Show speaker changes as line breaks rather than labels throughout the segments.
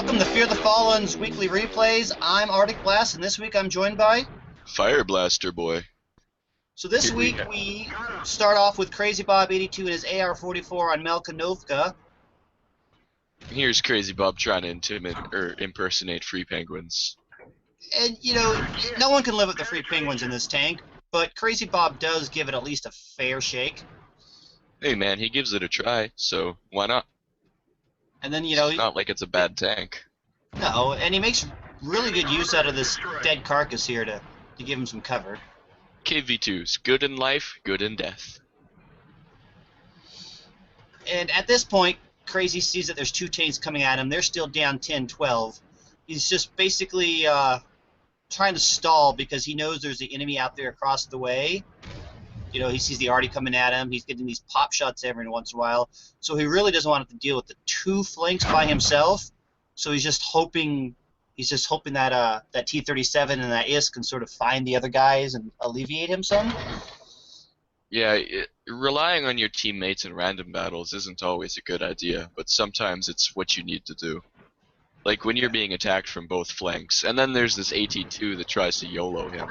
Welcome to Fear the Fallen's weekly replays. I'm Arctic Blast, and this week I'm joined by
Fire Blaster Boy.
So this week we start off with Crazy Bob 82 and his AR-44 on Melkanovka.
Here's Crazy Bob trying to impersonate Free Penguins.
And, you know, no one can live with the Free Penguins in this tank, but Crazy Bob does give it at least a fair shake.
Hey man, he gives it a try, so why not?
And then, you know...
It's not like it's a bad tank.
No, and he makes really good use out of this dead carcass here to give him some cover.
KV2's good in life, good in death.
And at this point, Crazy sees that there's two tanks coming at him. They're still down 10-12. He's just basically trying to stall because he knows there's the enemy out there across the way. You know, he sees the arty coming at him. He's getting these pop shots every once in a while. So he really doesn't want to deal with the two flanks by himself. So he's just hoping that that T-37 and that IS can sort of find the other guys and alleviate him some.
Yeah, relying on your teammates in random battles isn't always a good idea, but sometimes it's what you need to do. Like when you're being attacked from both flanks, and then there's this AT-2 that tries to YOLO him.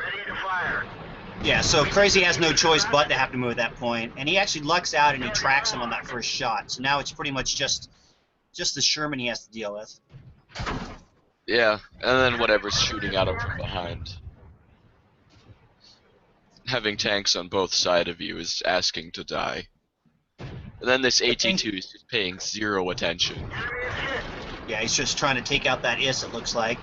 Yeah, so Crazy has no choice but to have to move at that point, and he actually lucks out and he tracks him on that first shot. So now it's pretty much just the Sherman he has to deal with.
Yeah, and then whatever's shooting at him from behind. Having tanks on both sides of you is asking to die. And then this AT-2 is just paying zero attention.
Yeah, he's just trying to take out that IS, it looks like.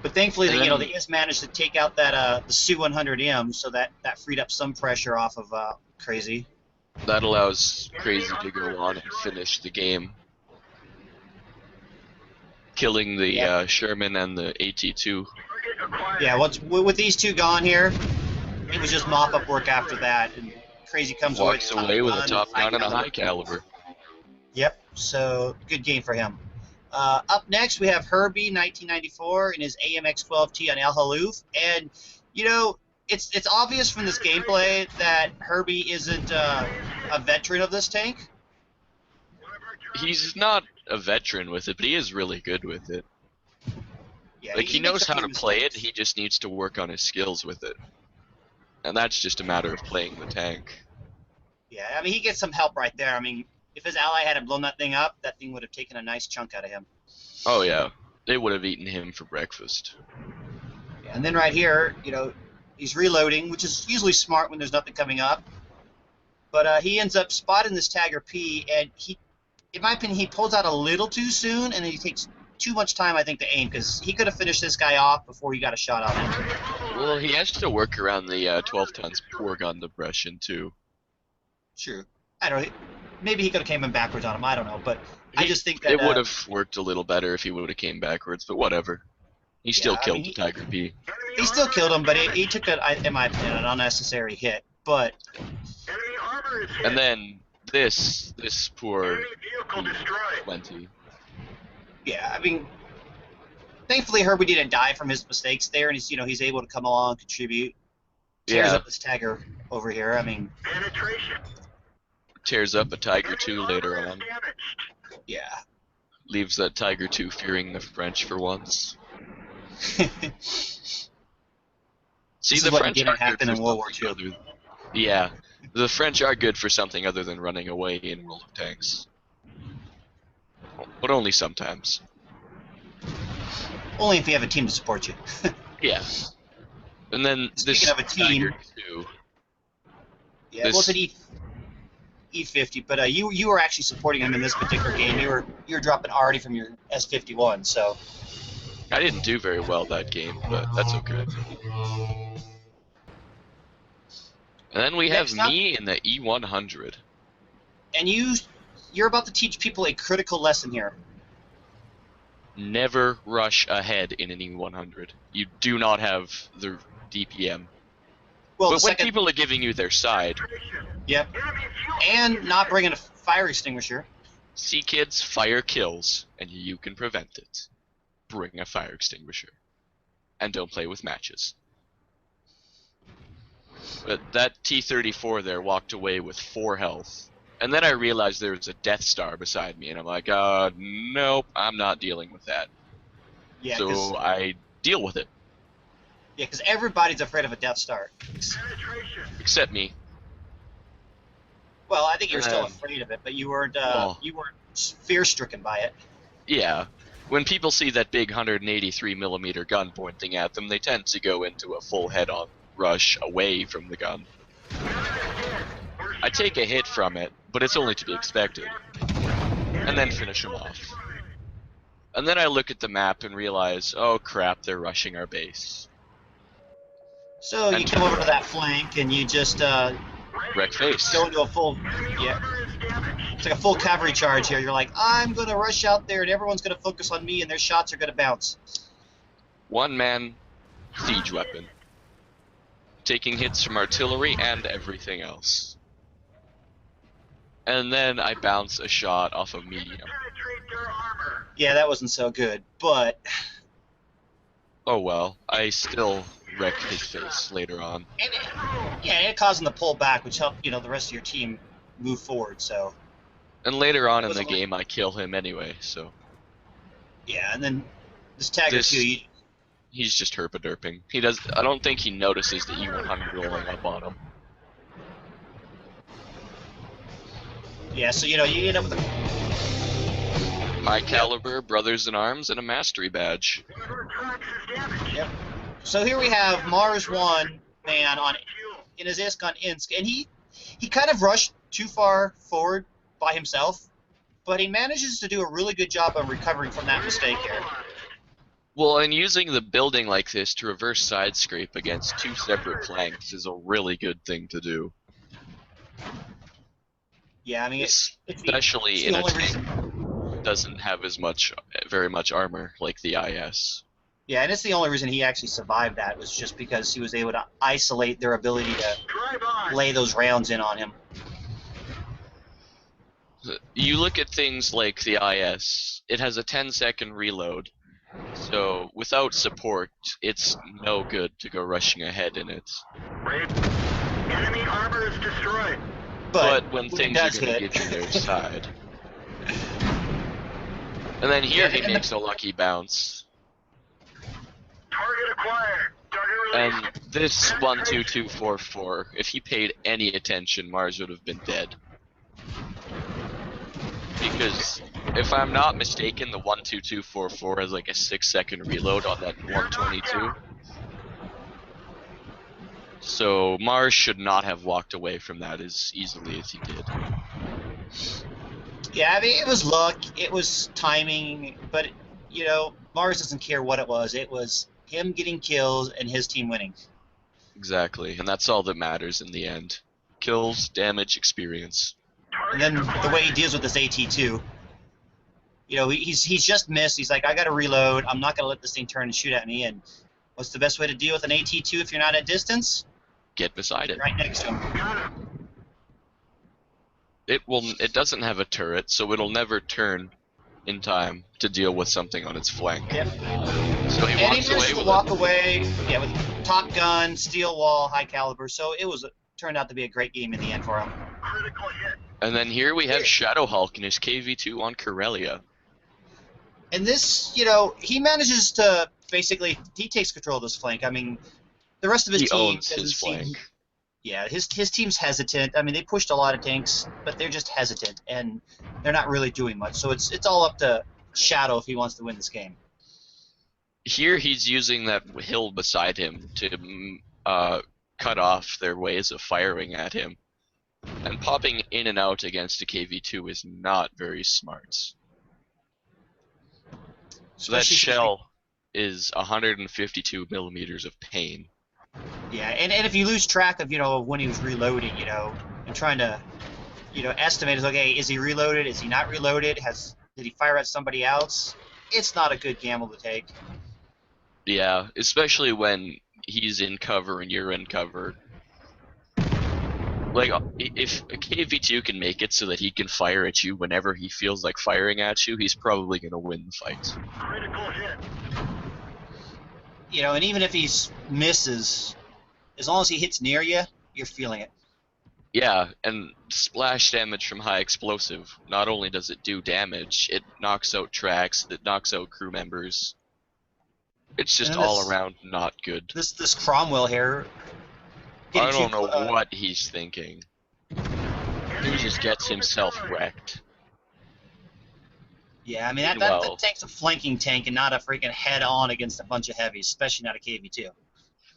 But thankfully, the IS managed to take out that the Su-100M, so that freed up some pressure off of Crazy.
That allows Crazy to go on and finish the game, killing the Sherman and the AT-2.
Yeah, with these two gone here, it was just mop-up work after that, and Crazy comes
walks away with a top gun and a high caliber.
Yep, so good game for him. Up next, we have Herbie, 1994, in his AMX-12T on El Haluf. And, you know, it's obvious from this gameplay that Herbie isn't a veteran of this tank.
He's not a veteran with it, but he is really good with it.
Yeah,
like, he knows how to play it, he just needs to work on his skills with it. And that's just a matter of playing the tank.
Yeah, I mean, he gets some help right there. I mean, if his ally hadn't blown that thing up, that thing would have taken a nice chunk out of him.
Oh yeah, they would have eaten him for breakfast.
Yeah, and then right here, you know, he's reloading, which is usually smart when there's nothing coming up. But he ends up spotting this Tiger P, and he, in my opinion, he pulls out a little too soon, and he takes too much time, I think, to aim, because he could have finished this guy off before he got a shot on him.
Well, he has to work around the 12-ton's poor gun depression, too.
True. I don't know. Maybe he could have came in backwards on him. I don't know, but I just think that
it would have worked a little better if he would have came backwards. But whatever, he still killed the Tiger P.
He still killed him, but he took in my opinion, an unnecessary hit. But
and then this poor 20.
Yeah, I mean, thankfully Herbie didn't die from his mistakes there, and he's able to come along, contribute. Tears up this Tiger over here. I mean.
Tears up a Tiger 2 later on.
Yeah.
Leaves that Tiger 2 fearing the French for once. See, the French
didn't happen in World War II.
Yeah, the French are good for something other than running away in World of Tanks. But only sometimes.
Only if you have a team to support you.
Yeah. And then
Speaking of a team,
Tiger 2.
Yeah, well, it's an E50, but you were actually supporting him in this particular game. You were dropping arty from your S51, so.
I didn't do very well that game, but that's okay. And then we have me in the E100.
And you're about to teach people a critical lesson here.
Never rush ahead in an E100. You do not have the DPM.
Well,
but when people are giving you their side.
Yep. And not bringing a fire extinguisher.
See, kids, fire kills, and you can prevent it. Bring a fire extinguisher. And don't play with matches. But that T-34 there walked away with 4 health. And then I realized there was a Death Star beside me, and I'm like, nope, I'm not dealing with that.
Yeah,
So I deal with it.
yeah, because everybody's afraid of a Death Star.
Except me.
Well, I think you were
And
still
then,
afraid of it, but you
well,
weren't fear-stricken by it.
yeah. When people see that big 183 millimeter gun pointing at them, they tend to go into a full head-on rush away from the gun. I take a hit from it, but it's only to be expected, and then finish them off. And then I look at the map and realize, oh crap, they're rushing our base.
So you
And
come
turn
over to
around.
that flank and you just
Wreck face.
go into a full, yeah, it's like a full cavalry charge here. You're like, I'm gonna rush out there and everyone's gonna focus on me and their shots are gonna bounce.
One man, siege weapon. Taking hits from artillery and everything else. And then I bounce a shot off of medium.
Yeah, that wasn't so good, but
Oh well, I still wreck his face later on.
it caused him to pull back, which helped the rest of your team move forward. So
And later on
it
in
was
the game, I kill him anyway, so.
yeah, and then this Tagger too.
He's just herpaderping. I don't think he notices the E100 rolling up on him.
Yeah, so you end up with a
High caliber, brothers in arms, and a mastery badge.
Yep. So here we have Mars 1 man in his Isk on Ensk, and he kind of rushed too far forward by himself, but he manages to do a really good job of recovering from that mistake here.
Well, and using the building like this to reverse side scrape against two separate flanks is a really good thing to do.
Yeah, I mean,
Especially in a tank that doesn't have very much armor like the IS.
Yeah, and it's the only reason he actually survived that was just because he was able to isolate their ability to lay those rounds in on him.
You look at things like the IS, it has a 10-second reload, so without support, it's no good to go rushing ahead in it.
Enemy armor is destroyed.
But when things are going to get you their side. And then here he makes a lucky bounce.
Target acquired.
And this 12244, if he paid any attention, Mars would have been dead. Because if I'm not mistaken, the 12244 has like a 6-second reload on that 122. So Mars should not have walked away from that as easily as he did.
Yeah, I mean, it was luck, it was timing, but, Mars doesn't care what it was. It was him getting kills and his team winning.
Exactly, and that's all that matters in the end. Kills, damage, experience.
And then the way he deals with this AT-2, he's just missed. He's like, I got to reload. I'm not going to let this thing turn and shoot at me. And what's the best way to deal with an AT-2 if you're not at distance?
Get beside it.
Right next to him.
It doesn't have a turret, so it'll never turn in time to deal with something on its flank.
Yep.
So he walks away with
walk away, with Top Gun, Steel Wall, High Caliber. So it turned out to be a great game in the end for him.
Critical hit.
And then here we have Shadow Hulk in his KV-2 on Karelia.
And this, he manages to basically, he takes control of this flank. I mean, the rest of his team
owns his flank.
Yeah, his team's hesitant. I mean, they pushed a lot of tanks, but they're just hesitant, and they're not really doing much. So it's all up to Shadow if he wants to win this game.
Here he's using that hill beside him to cut off their ways of firing at him. And popping in and out against a KV-2 is not very smart. So that shell is 152 millimeters of pain.
Yeah, and if you lose track of, when he was reloading, and trying to, estimate, is okay, is he reloaded, is he not reloaded, did he fire at somebody else? It's not a good gamble to take.
Yeah, especially when he's in cover and you're in cover. Like, if a KV-2 can make it so that he can fire at you whenever he feels like firing at you, he's probably going to win the fight.
Critical hit.
And even if he misses, as long as he hits near you, you're feeling it.
Yeah, and splash damage from high explosive. Not only does it do damage, it knocks out tracks, it knocks out crew members. It's just
And then
all around not good.
This Cromwell here.
I don't know what he's thinking. He just gets himself wrecked.
Yeah, I mean, that tank's a flanking tank and not a freaking head-on against a bunch of heavies, especially not a KV-2.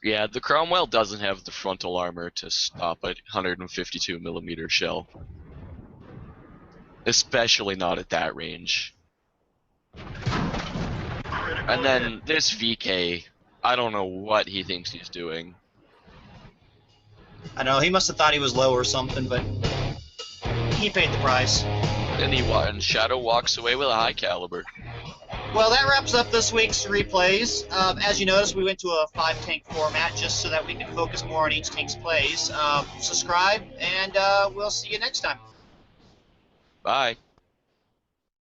Yeah, the Cromwell doesn't have the frontal armor to stop a 152mm shell. Especially not at that range. And then this VK, I don't know what he thinks he's doing.
I know, he must have thought he was low or something, but he paid the price.
And Shadow walks away with a high caliber.
Well, that wraps up this week's replays. As you noticed, we went to a 5-tank format just so that we can focus more on each tank's plays. Subscribe, and we'll see you next time.
Bye.